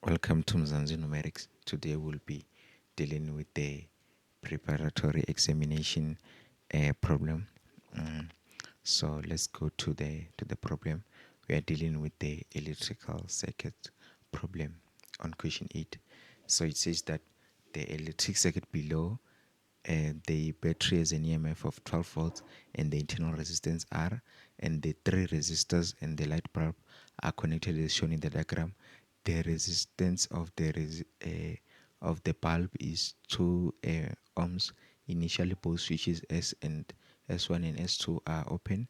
Welcome to Mzansi Numerics. Today we'll be dealing with the preparatory examination problem. So let's go to the problem. We are dealing with the electrical circuit problem on question 8. So it says that the electric circuit below the battery has an EMF of 12 volts and the internal resistance R, and the three resistors and the light bulb are connected as shown in the diagram. The resistance of the bulb is 2 ohms. Initially, both switches S1 and S2 are open,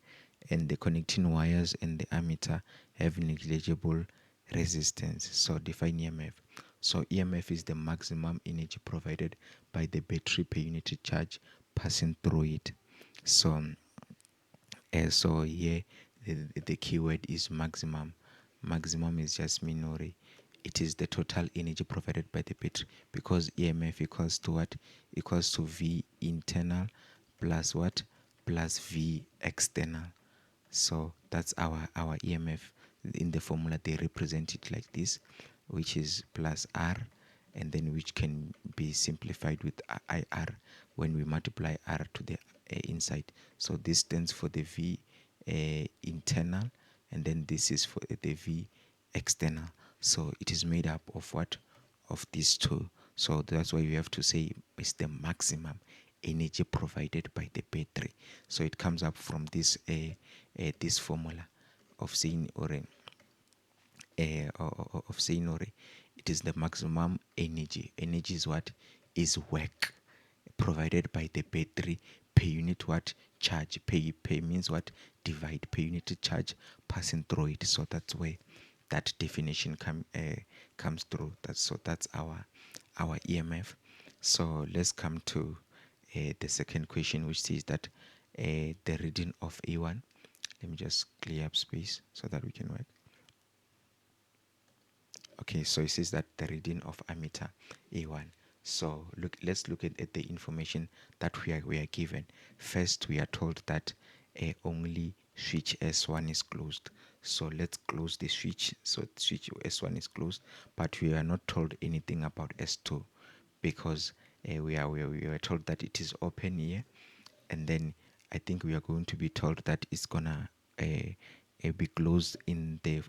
and the connecting wires and the ammeter have negligible resistance. So define EMF. So EMF is the maximum energy provided by the battery per unit charge passing through it. So here the keyword is maximum. Maximum is just minori. It is the total energy provided by the battery, because EMF equals to what? Equals to V internal plus what? Plus V external. So that's our EMF. In the formula they represent it like this, which is plus R, and then which can be simplified with IR when we multiply R to the inside. So this stands for the V internal, and then this is for the V external. So it is made up of what? Of these two. So that's why we have to say it's the maximum energy provided by the battery. So it comes up from this formula of saying it is the maximum energy. Energy is what? Is work provided by the battery per unit what? Charge. Pay means what? Divide per unit charge passing through it. So that's where that definition comes through. That's our EMF. So let's come to the second question, which says that the reading of A1. Let me just clear up space so that we can work. Okay, so it says that the reading of ammeter A1. So let's look at the information that we are given. First, we are told that only switch S1 is closed. So let's close the switch. So switch S1 is closed, but we are not told anything about S2, because we were told that it is open here, and then I think we are going to be told that it's gonna be closed in the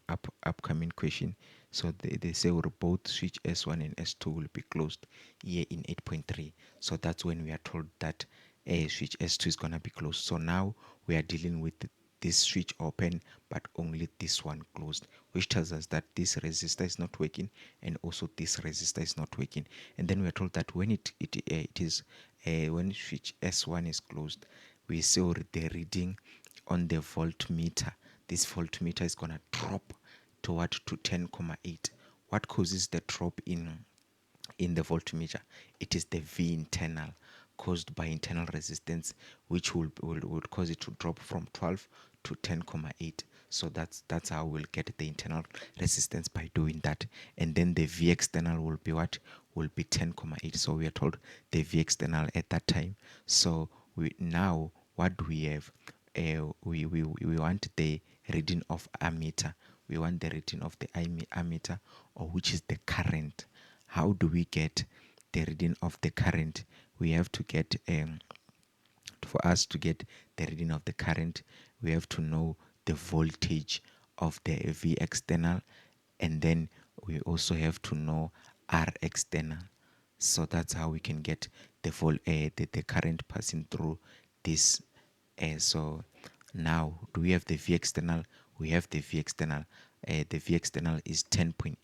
upcoming question. So they say both switch S1 and S2 will be closed here in 8.3. So that's when we are told that switch S2 is gonna be closed. So now we are dealing with this switch open but only this one closed, which tells us that this resistor is not working and also this resistor is not working. And then we are told that when it is when switch S1 is closed, we saw the reading on the voltmeter. This voltmeter is gonna drop toward to 10.8. What causes the drop in the voltmeter? It is the V internal, caused by internal resistance, which would cause it to drop from 12 to 10.8. So that's how we'll get the internal resistance by doing that. And then the V external will be what? Will be 10.8. So we are told the V external at that time. So now what do we have? We want the reading of ammeter. We want the reading of the ammeter, or which is the current. How do we get the reading of the current? We have to get for us to get the reading of the current, we have to know the voltage of the V external, and then we also have to know R external. So that's how we can get the current passing through this. So now, do we have the V external? We have the V external. The V external is 10.8.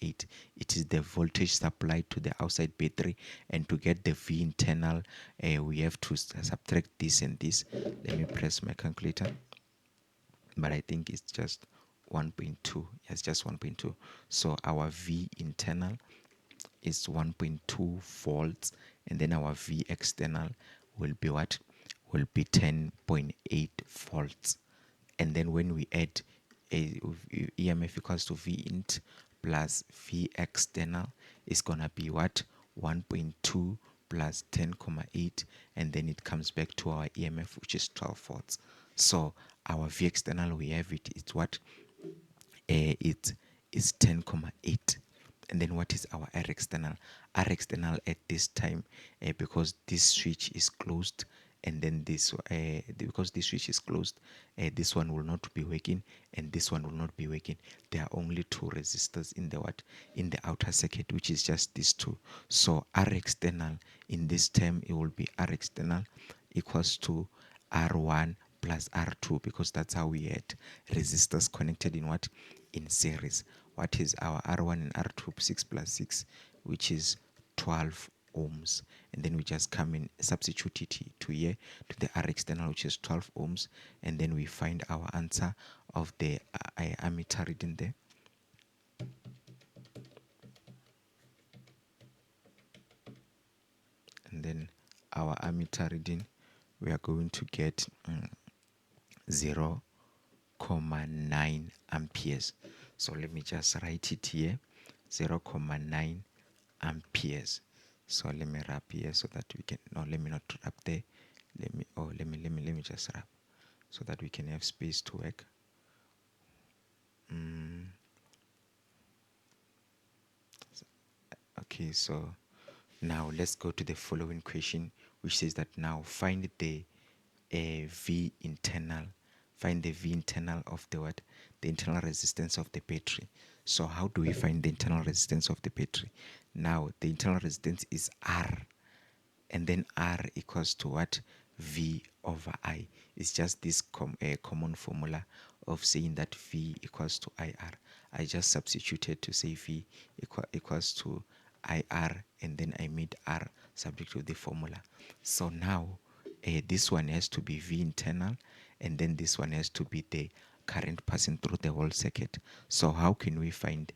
It is the voltage supplied to the outside battery, and to get the V internal, we have to subtract this and this. Let me press my calculator, but I think it's just 1.2. Yes, just 1.2. So our V internal is 1.2 volts, and then our V external will be what? Will be 10.8 volts. And then when we add EMF equals to V int plus V external, is gonna be what? 1.2 plus 10.8, and then it comes back to our EMF, which is 12 volts. So our V external, we have it's what? It is 10.8, And then what is our R external? R external at this time, because this switch is closed, and then this because this switch is closed, this one will not be working and this one will not be working. There are only two resistors in the in the outer circuit, which is just these two. So R external in this term, it will be R external equals to R1 plus R2, because that's how we had resistors connected in in series. What is our R1 and R2? 6 plus 6, which is 12 ohms. And then we just come in, substitute it to here, to the R external, which is 12 ohms, and then we find our answer of the ammeter reading there. And then our ammeter reading, we are going to get 0.9 amperes. So let me just write it here, 0.9 amperes. So let me wrap here so that we can, no, let me not wrap there. Let me just wrap so that we can have space to work. Okay, so now let's go to the following question, which says that now find the V internal, find the V internal of the what? The internal resistance of the battery. So how do we find the internal resistance of the battery? Now the internal resistance is R, and then R equals to what? V over I. It's just this common formula of saying that V equals to IR. I just substituted to say V equals to IR, and then I made R subject to the formula. So now this one has to be V internal, and then this one has to be the current passing through the whole circuit. So how can we find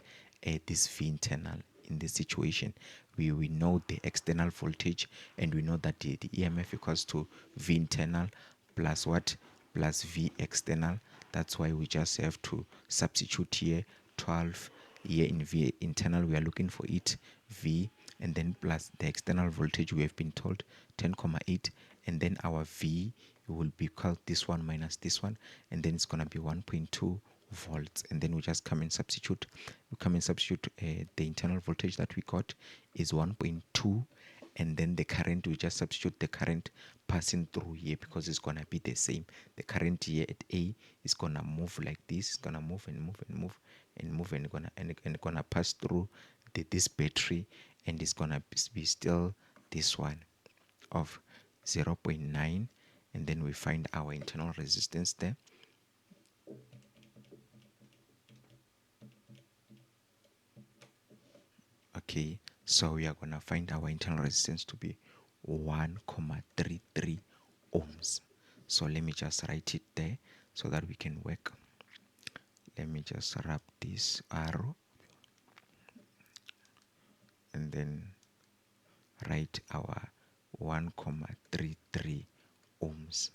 this V internal in this situation? We know the external voltage, and we know that the EMF equals to V internal plus what? Plus V external. That's why we just have to substitute here 12. Here in V internal, we are looking for it V, and then plus the external voltage, we have been told 10,8, and then our V will be called this one minus this one, and then it's gonna be 1.2 volts. And then we just come and substitute. The internal voltage that we got is 1.2, and then the current, we just substitute the current passing through here, because it's gonna be the same. The current here at A is gonna move like this. It's gonna move and move and move and move, and gonna pass through this battery, and it's gonna be still this one of 0.9. And then we find our internal resistance there. Okay, so we are gonna find our internal resistance to be 1,33 ohms. So let me just write it there so that we can work. Let me just wrap this arrow and then write our 1,33 ohms.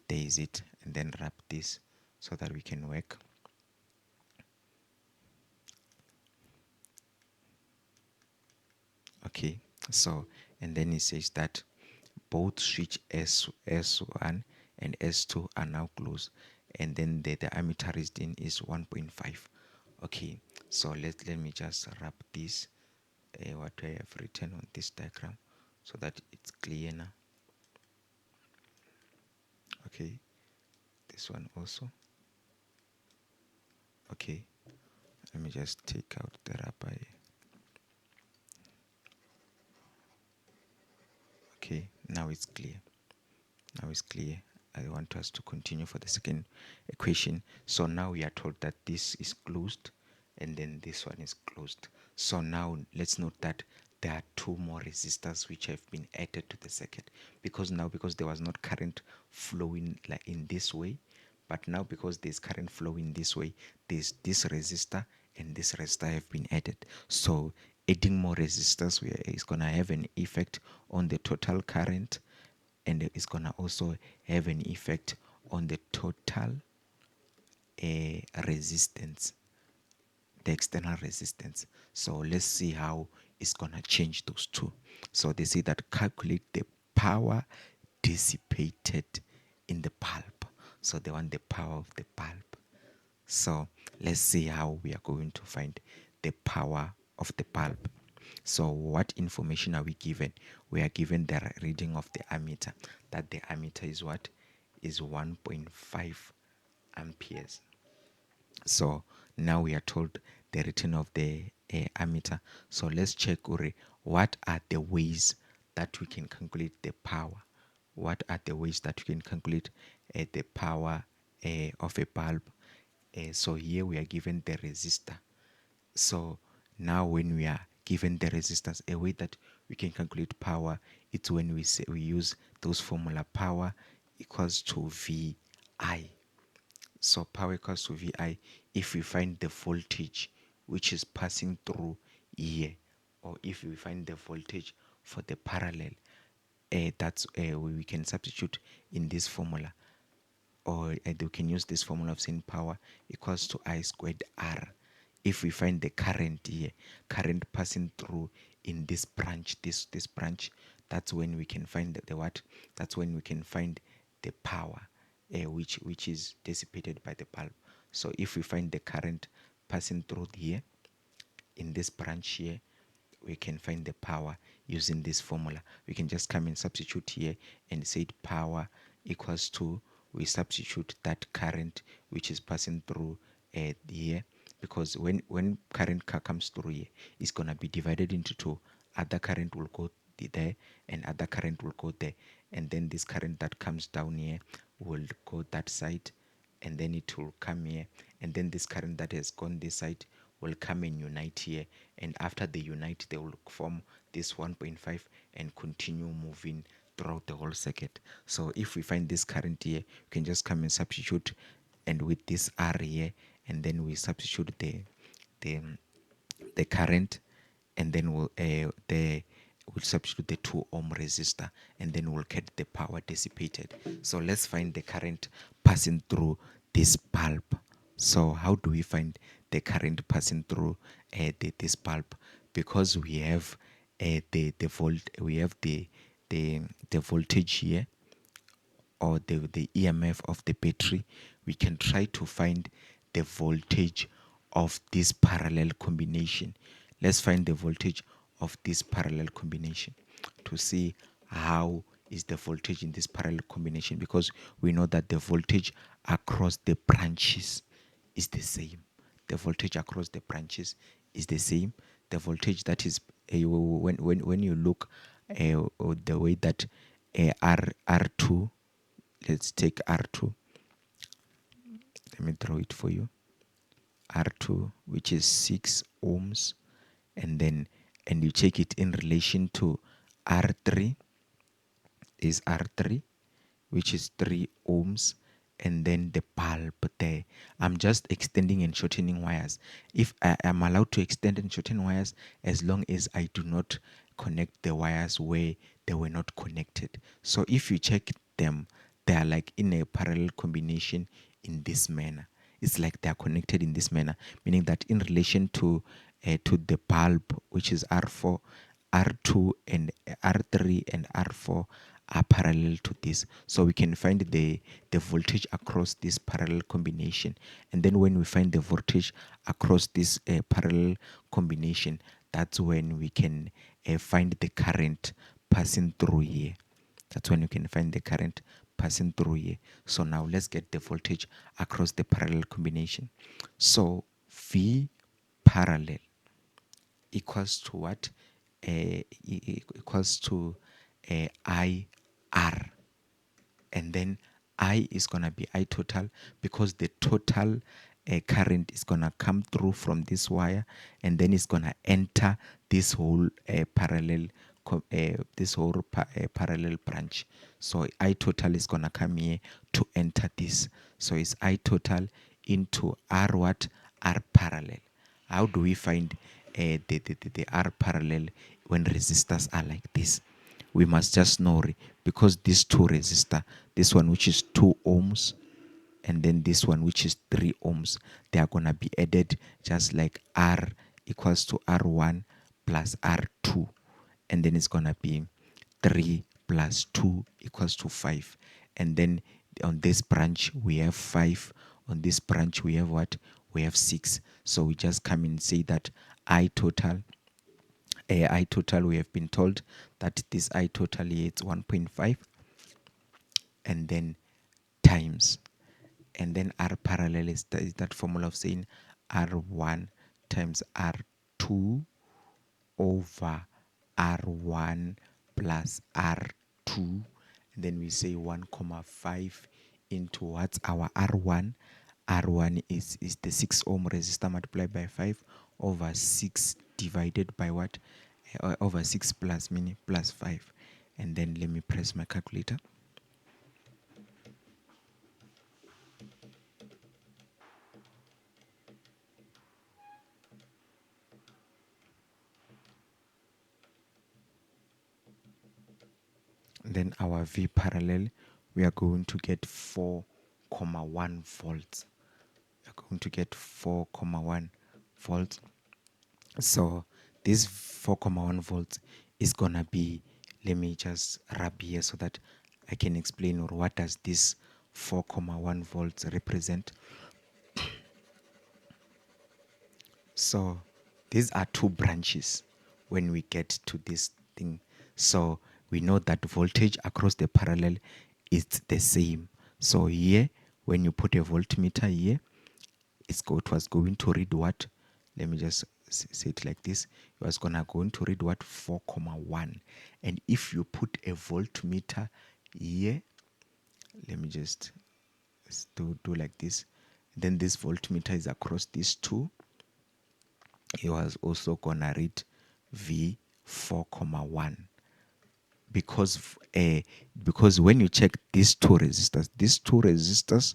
There is it, and then wrap this so that we can work. Okay, so and then it says that both switch S1 and S2 are now closed, and then the ammeter reading is 1.5. Okay, so let me just wrap this what I have written on this diagram so that it's clear now. Okay, this one also. Okay, let me just take out the wrapper. Okay, now it's clear. Now it's clear. I want us to continue for the second equation. So now we are told that this is closed, and then this one is closed. So now let's note that there are two more resistors which have been added to the circuit, because there was not current flowing like in this way, but now because there's current flowing this way, there's this resistor and this resistor have been added. So adding more resistors is going to have an effect on the total current, and it's going to also have an effect on the total resistance, the external resistance. So let's see how it's going to change those two. So they say that calculate the power dissipated in the bulb. So they want the power of the bulb. So let's see how we are going to find the power of the bulb. So what information are we given? We are given the reading of the ammeter, that the ammeter is what? Is 1.5 amperes. So now we are told the return of the ammeter. So let's check, Uri, what are the ways that we can calculate the power? What are the ways that we can calculate the power of a bulb? So here we are given the resistor. So now when we are given the resistance, a way that we can calculate power, it's when we use those formula: power equals to VI. So power equals to VI if we find the voltage which is passing through here, or if we find the voltage for the parallel, that's we can substitute in this formula, or we can use this formula of saying power equals to I squared R. If we find the current here, current passing through in this branch, this branch, that's when we can find the what? That's when we can find the power, which is dissipated by the bulb. So if we find the current passing through here in this branch here, we can find the power using this formula. We can just come and substitute here and say power equals to, we substitute that current which is passing through here, because when current comes through here, it's going to be divided into two. Other current will go there and other current will go there, and then this current that comes down here will go that side, and then it will come here, and then this current that has gone this side will come and unite here, and after they unite they will form this 1.5 and continue moving throughout the whole circuit. So if we find this current here, you can just come and substitute, and with this R here, and then we substitute the current, and then we'll substitute the 2 ohm resistor, and then we'll get the power dissipated. So let's find the current passing through this bulb. So how do we find the current passing through this bulb? Because we have the voltage here, or the EMF of the battery. We can try to find the voltage of this parallel combination. Let's find the voltage of this parallel combination to see how is the voltage in this parallel combination, because we know that the voltage across the branches is the same. The voltage across the branches is the same. The voltage that is when you look the way that R2, let's take R2, let me draw it for you. R2, which is 6 ohms, and you take it in relation to R3, is R3, which is 3 ohms, and then the bulb there. I'm just extending and shortening wires. If I am allowed to extend and shorten wires, as long as I do not connect the wires where they were not connected. So if you check them, they are like in a parallel combination in this manner. It's like they are connected in this manner, meaning that in relation to the bulb, which is R4, R2 and R3 and R4 are parallel to this. So we can find the voltage across this parallel combination. And then when we find the voltage across this parallel combination, that's when we can find the current passing through here. That's when you can find the current passing through here. So now let's get the voltage across the parallel combination. So V parallel equals to what? Equals to IR, and then I is going to be I total, because the total current is going to come through from this wire, and then it's going to enter this whole parallel parallel branch. So I total is going to come here to enter this. So it's I total into R what? R parallel. How do we find the R parallel when resistors are like this? We must just know, because these two resistor, this one which is 2 ohms, and then this one which is 3 ohms, they are going to be added just like R equals to R1 plus R2, and then it's going to be 3 plus 2 equals to 5. And then on this branch we have 5, on this branch we have what? we have 6. So we just come and say that I total, I total, we have been told that this I total here is 1.5, and then times, and then R parallel is that formula of saying R1 times R2 over R1 plus R2, and then we say 1,5 into what's our R1. R1 is the 6 ohm resistor multiplied by 5 over 6 divided by what? Over 6 plus meaning plus 5. And then let me press my calculator. Then our V parallel, we are going to get 4,1 volts. We are going to get 4,1 volts. So this 4,1 volts is gonna be, let me just rub here so that I can explain, or what does this 4,1 volts represent. So these are two branches when we get to this thing. So we know that voltage across the parallel is the same. So here, when you put a voltmeter here, it was going to read what? Let me just say it like this. It was going to read what? 4,1. And if you put a voltmeter here, let me just do like this. Then this voltmeter is across these two. It was also gonna read V 4,1, because when you check these two resistors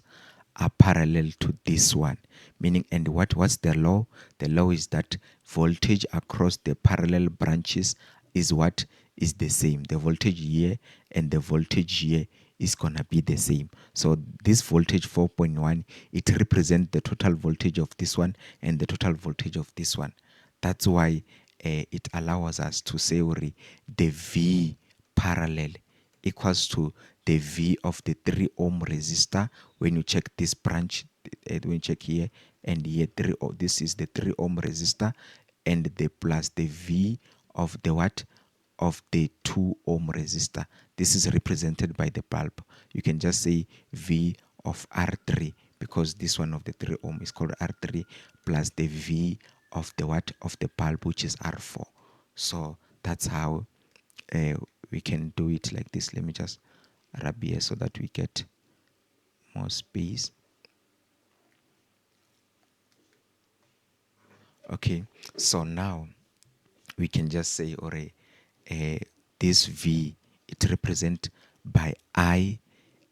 are parallel to this one, meaning, and what's the law? The law is that voltage across the parallel branches is what is the same. The voltage here and the voltage here is gonna be the same. So this voltage 4.1, it represents the total voltage of this one and the total voltage of this one. That's why it allows us to say the V parallel equals to the V of the 3 ohm resistor. When you check this branch, when you check here and here, this is the 3 ohm resistor, and the plus the V of the what? Of the 2 ohm resistor. This is represented by the bulb. You can just say V of R3, because this one of the 3 ohm is called R3, plus the V of the what? Of the bulb, which is R4. So that's how we can do it like this. Let me just rub here so that we get more space. Okay, so now we can just say, this V, it represent by I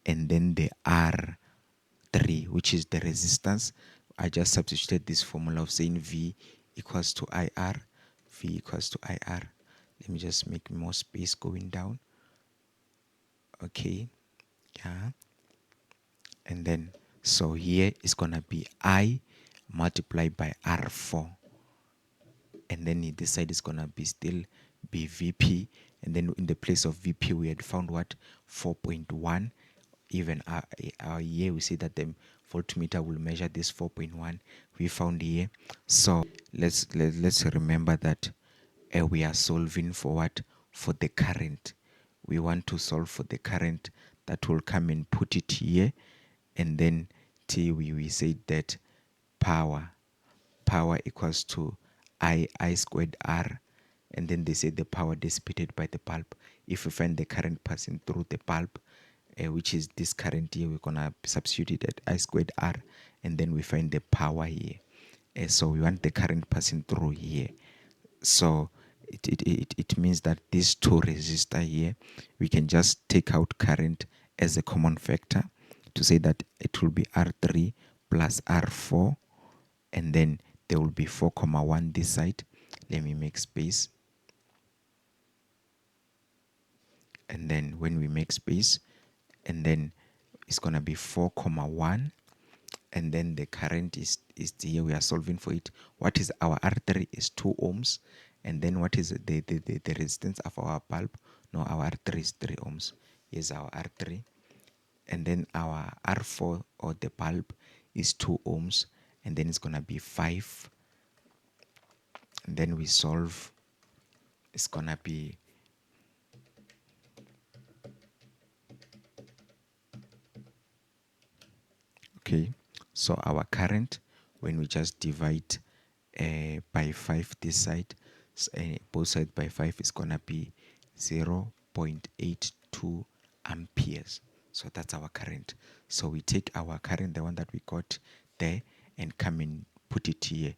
and then the R3, which is the resistance. I just substituted this formula of saying V equals to IR. V equals to IR. Let me just make more space going down. Okay, yeah. And then, so here is gonna be I multiplied by R4. And then this side is gonna be still be VP, and then in the place of VP we had found what? 4.1. Even here we see that the voltmeter will measure this 4.1 we found here. So let's remember that we are solving for what? For the current. We want to solve for the current that will come and put it here, and then we said that power equals to I squared R, and then they say the power dissipated by the bulb. If we find the current passing through the bulb, which is this current here, we're gonna substitute it at I squared R, and then we find the power here. So we want the current passing through here. So it means that these two resistors here, we can just take out current as a common factor to say that it will be R3 plus R4, and then there will be 4,1 this side. Let me make space. And then when we make space, and then it's gonna be 4,1, and then the current is here. We are solving for it. What is our R3 is 2 ohms, and then what is the resistance of our bulb? No, our R3 is 3 ohms. Here's our R3, and then our R4 or the bulb is 2 ohms, and then it's gonna be 5, and then we solve. It's gonna be okay. So our current, when we just divide by 5 this side, both sides by 5, is gonna be 0.82 amperes. So that's our current. So we take our current, the one that we got there, and come and put it here.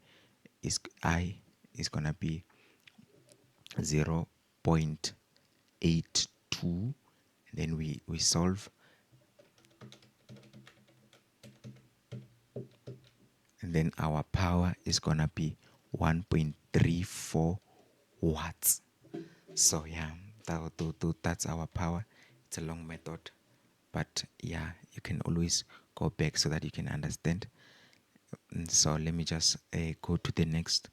Is I is gonna be 0.82. Then we solve, and then our power is gonna be 1.34 watts. So yeah, that's our power. It's a long method, but yeah, you can always go back so that you can understand. And so let me just go to the next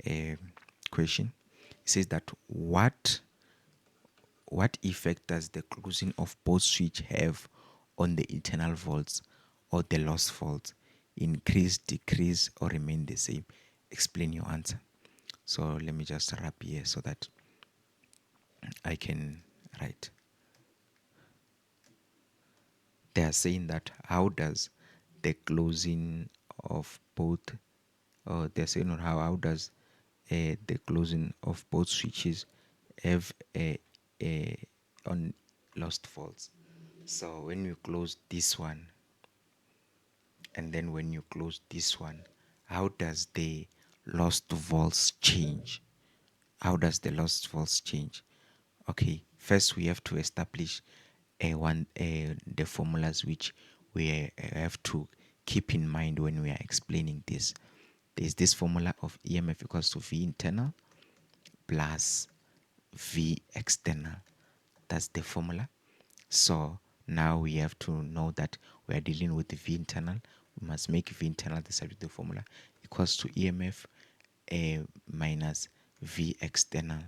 uh, question. It says that what effect does the closing of both switch have on the internal volts or the loss volts? Increase, decrease, or remain the same? Explain your answer. So let me just wrap here so that I can write. They are saying that how does the closing of both, or they're saying how does the closing of both switches have a on lost volts. So when you close this one and then when you close this one, how does the lost volts change? How does the lost volts change? Okay, first we have to establish the formulas which we have to keep in mind when we are explaining this. There's this formula of EMF equals to V internal plus V external. That's the formula. So now we have to know that we are dealing with the V internal. We must make V internal the subject of the formula equals to EMF minus V external.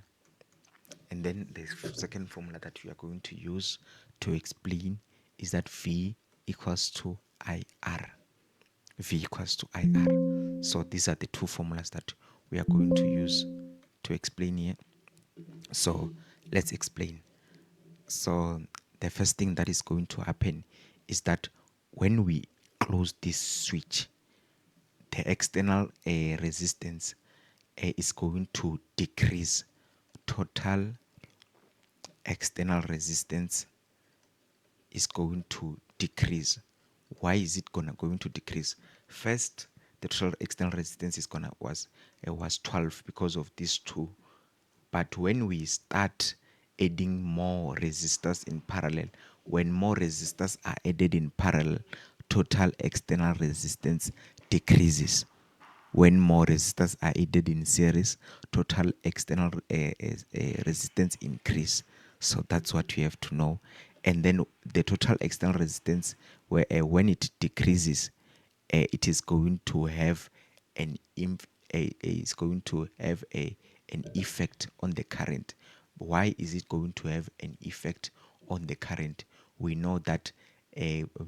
And then the second formula that we are going to use to explain is that V equals to IR. V equals to IR. So these are the two formulas that we are going to use to explain here. So let's explain. So the first thing that is going to happen is that when we close this switch, the external resistance is going to decrease. Total external resistance is going to decrease. Why is it going to decrease? First, the total external resistance is was 12 because of these two. But when we start adding more resistors in parallel, when more resistors are added in parallel, total external resistance decreases. When more resistors are added in series, total external resistance increase. So that's what you have to know. And then the total external resistance, when it decreases, it is going to have is going to have an effect on the current. Why is it going to have an effect on the current? We know that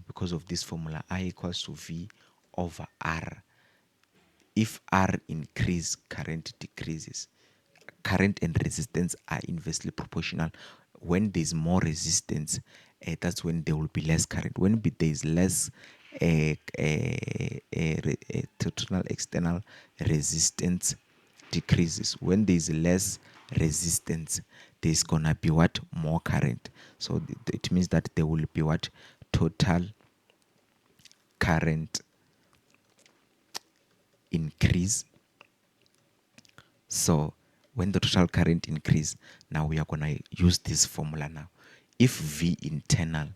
because of this formula, I equals to V over R. If R increase, current decreases. Current and resistance are inversely proportional. When there's more resistance, that's when there will be less current. When there is less total external resistance decreases. When there is less resistance, there's gonna be what? More current. So it means that there will be what? Total current increase. So when the total current increase, now we are going to use this formula now. If V internal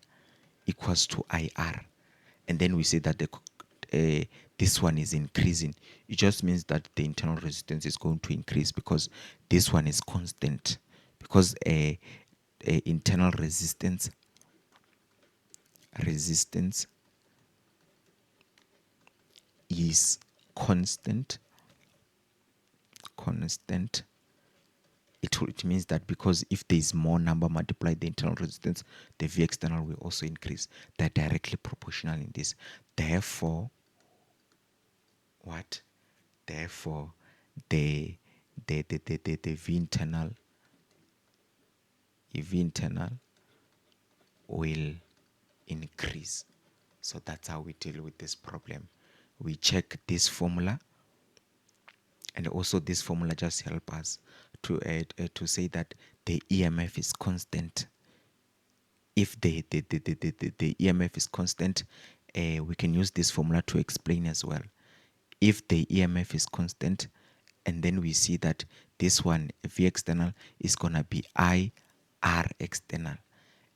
equals to IR, and then we say that this one is increasing, it just means that the internal resistance is going to increase because this one is constant. Because internal resistance is constant. It means that because if there is more number multiplied the internal resistance, the V external will also increase. They're directly proportional in this. Therefore, what? Therefore, the V internal will increase. So that's how we deal with this problem. We check this formula, and also this formula just help us to say that the EMF is constant. If the EMF is constant, we can use this formula to explain as well. If the EMF is constant, and then we see that this one, V external, is going to be I R external.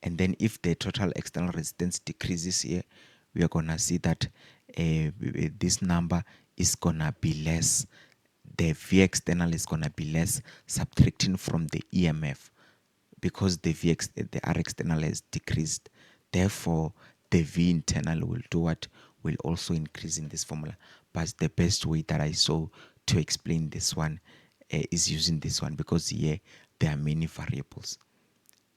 And then if the total external resistance decreases here, we are going to see that this number is going to be less. The V external is going to be less, subtracting from the EMF, because the R external has decreased. Therefore, the V internal will do what? Will also increase in this formula. But the best way that I saw to explain this one is using this one, because here there are many variables.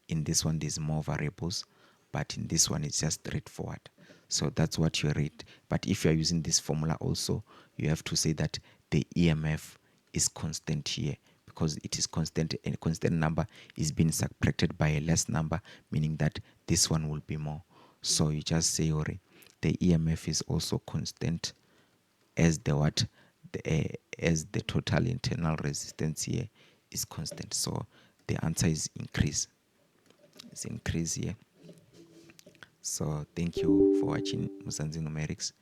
In this one there's more variables, but in this one it's just straightforward. So that's what you read. But if you're using this formula also, you have to say that the EMF is constant here, because it is constant, and a constant number is being subtracted by a less number, meaning that this one will be more. So you just say, Ori, the EMF is also constant as the what? As the total internal resistance here is constant. So the answer is increase. It's increase here. So thank you for watching Mzansi Numerics.